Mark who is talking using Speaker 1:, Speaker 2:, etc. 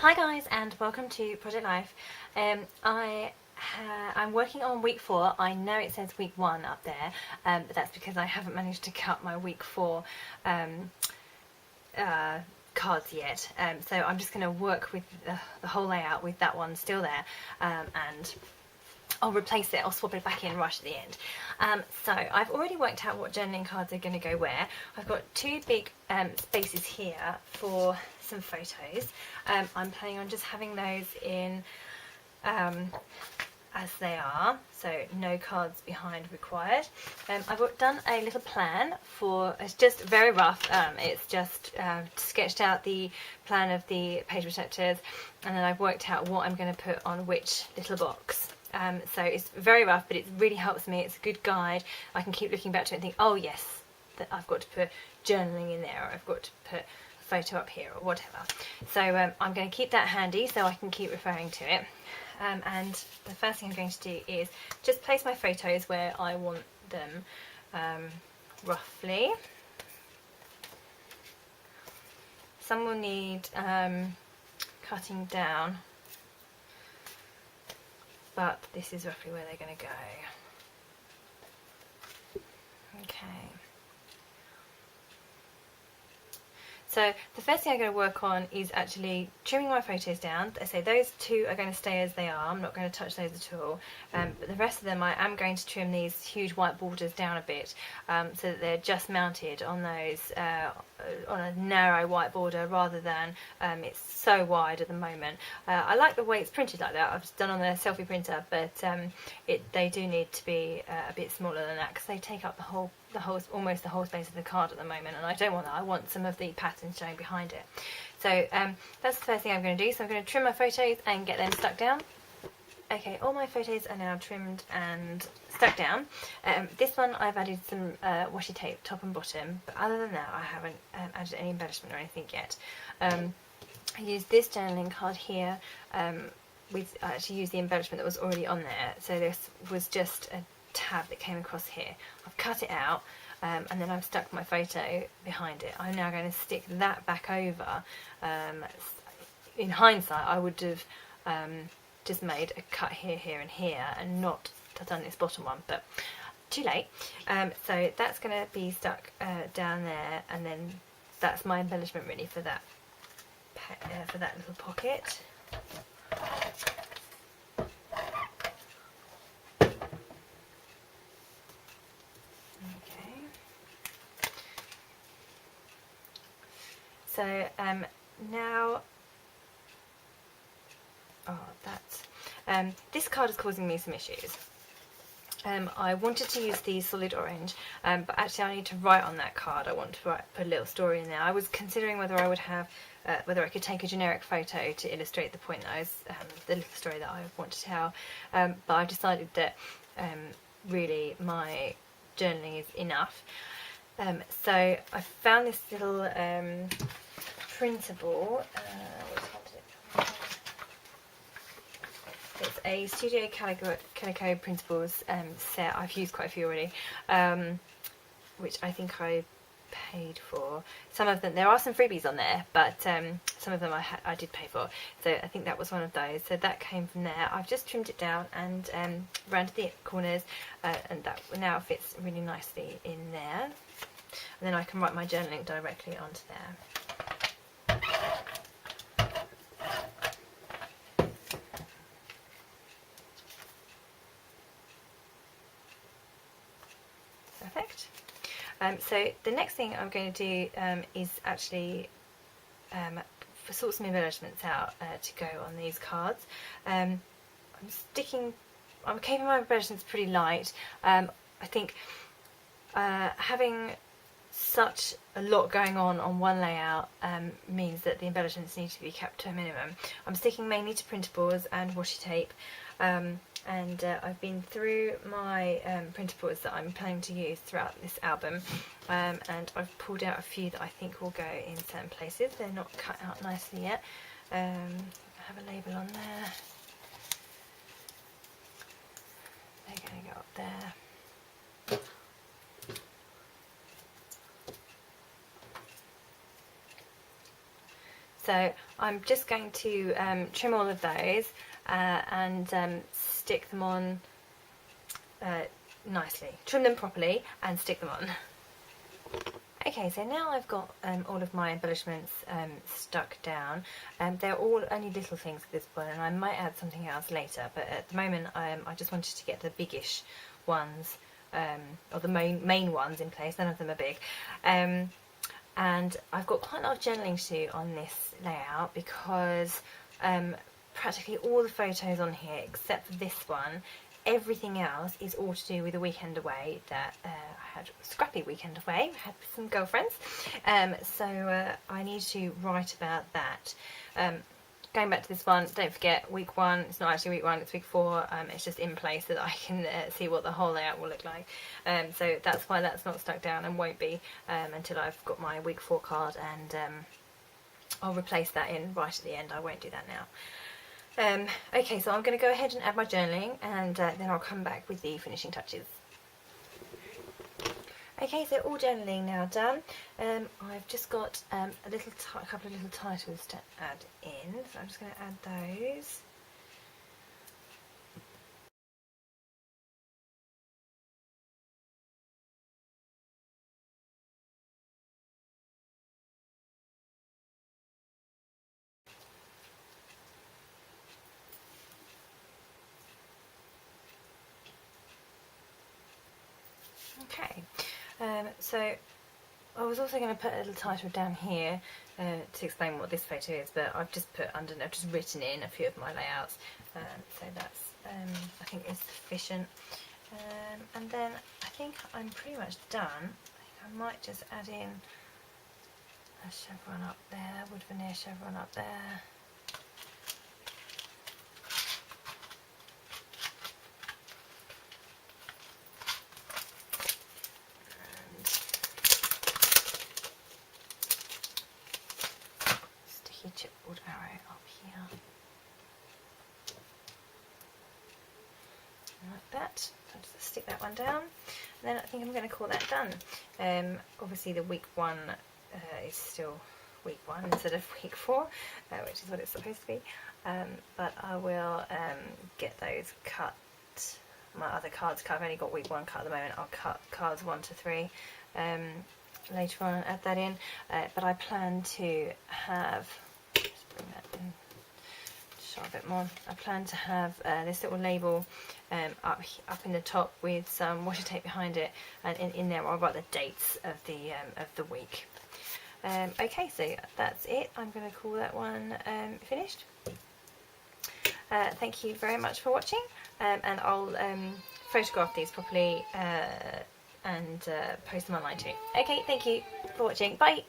Speaker 1: Hi guys, and welcome to Project Life. I'm working on week 4. I know it says week 1 up there, but that's because I haven't managed to cut my week 4 cards yet. So I'm just going to work with the whole layout with that one still there, and I'll replace it, I'll swap it back in right at the end. So I've already worked out what journaling cards are going to go where. I've got two big spaces here for some photos. I'm planning on just having those in as they are, so no cards behind required. I've done a little plan for, it's just very rough, it's just sketched out the plan of the page protectors, and then I've worked out what I'm going to put on which little box. So it's very rough, but it really helps me. It's a good guide. I can keep looking back to it and think, oh yes, that I've got to put journaling in there, or I've got to put a photo up here, or whatever. So I'm going to keep that handy so I can keep referring to it. And the first thing I'm going to do is just place my photos where I want them, roughly. Some will need cutting down, but this is roughly where they're going to go. Okay. So the first thing I'm going to work on is actually trimming my photos down. I say those two are going to stay as they are. I'm not going to touch those at all. But the rest of them, I am going to trim these huge white borders down a bit, so that they're just mounted on those on a narrow white border rather than it's so wide at the moment. I like the way it's printed like that. I've just done on a selfie printer, but they do need to be a bit smaller than that because they take up almost the whole space of the card at the moment, and I don't want that. I want some of the pattern showing behind it. So that's the first thing I'm going to do. So I'm going to trim my photos and get them stuck down. Okay, all my photos are now trimmed and stuck down. This one I've added some washi tape top and bottom, but other than that I haven't added any embellishment or anything yet. I used this journaling card here I actually used the embellishment that was already on there. So this was just a tab that came across here. I've cut it out, and then I've stuck my photo behind it. I'm now going to stick that back over. In hindsight, I would have just made a cut here, here and here, and not done this bottom one, but too late. So that's going to be stuck down there, and then that's my embellishment really for that little pocket. So now, this card is causing me some issues. I wanted to use the solid orange, but actually I need to write on that card. I want to put a little story in there. I was considering whether I would have, whether I could take a generic photo to illustrate the point that I was, the little story that I want to tell. But I've decided that really my journaling is enough. So I found this little printable. It's a Studio Calico printables set. I've used quite a few already, which I think I paid for. Some of them, there are some freebies on there, but some of them I did pay for. So I think that was one of those. So that came from there. I've just trimmed it down and rounded the corners, and that now fits really nicely in there. And then I can write my journaling directly onto there. Perfect. So the next thing I'm going to do is actually sort some embellishments out to go on these cards. I'm keeping my embellishments pretty light. I think having such a lot going on one layout means that the embellishments need to be kept to a minimum. I'm sticking mainly to printables and washi tape, and I've been through my printables that I'm planning to use throughout this album, and I've pulled out a few that I think will go in certain places. They're not cut out nicely yet. I have a label on there. They're going to go up there. So I'm just going to trim all of those and stick them on nicely. Trim them properly and stick them on. Okay, so now I've got all of my embellishments stuck down. They're all only little things at this point, and I might add something else later, but at the moment I just wanted to get the biggish ones, or the main ones in place. None of them are big. And I've got quite a lot of journaling to do on this layout because practically all the photos on here, except for this one, everything else is all to do with a weekend away that I had a scrappy weekend away. I had with some girlfriends. So I need to write about that. Going back to this one, don't forget week 1, it's not actually week 1, it's week 4, it's just in place so that I can see what the whole layout will look like. So that's why that's not stuck down and won't be until I've got my week 4 card, and I'll replace that in right at the end. I won't do that now. Okay, so I'm going to go ahead and add my journaling, and then I'll come back with the finishing touches. Okay, so all journaling now done. I've just got a couple of little titles to add in, so I'm just going to add those. Okay, so I was also going to put a little title down here to explain what this photo is, but I've just written in a few of my layouts, so that's I think is sufficient. And then I think I'm pretty much done. I think I might just add in a chevron up there, wood veneer chevron up there. Chipboard arrow up here, like that. So I'll just stick that one down, and then I think I'm going to call that done. Obviously the week 1 is still week 1 instead of week 4, which is what it's supposed to be, but I will get those cut. My other cards cut. I've only got week 1 cut at the moment. I'll cut cards 1 to 3 later on and add that in, but I plan to have, bring that in, show a bit more. I plan to have this little label up in the top with some washi tape behind it, and in there I'll write the dates of the week. Okay, so that's it. I'm going to call that one finished. Thank you very much for watching, and I'll photograph these properly and post them online too. Okay, thank you for watching. Bye.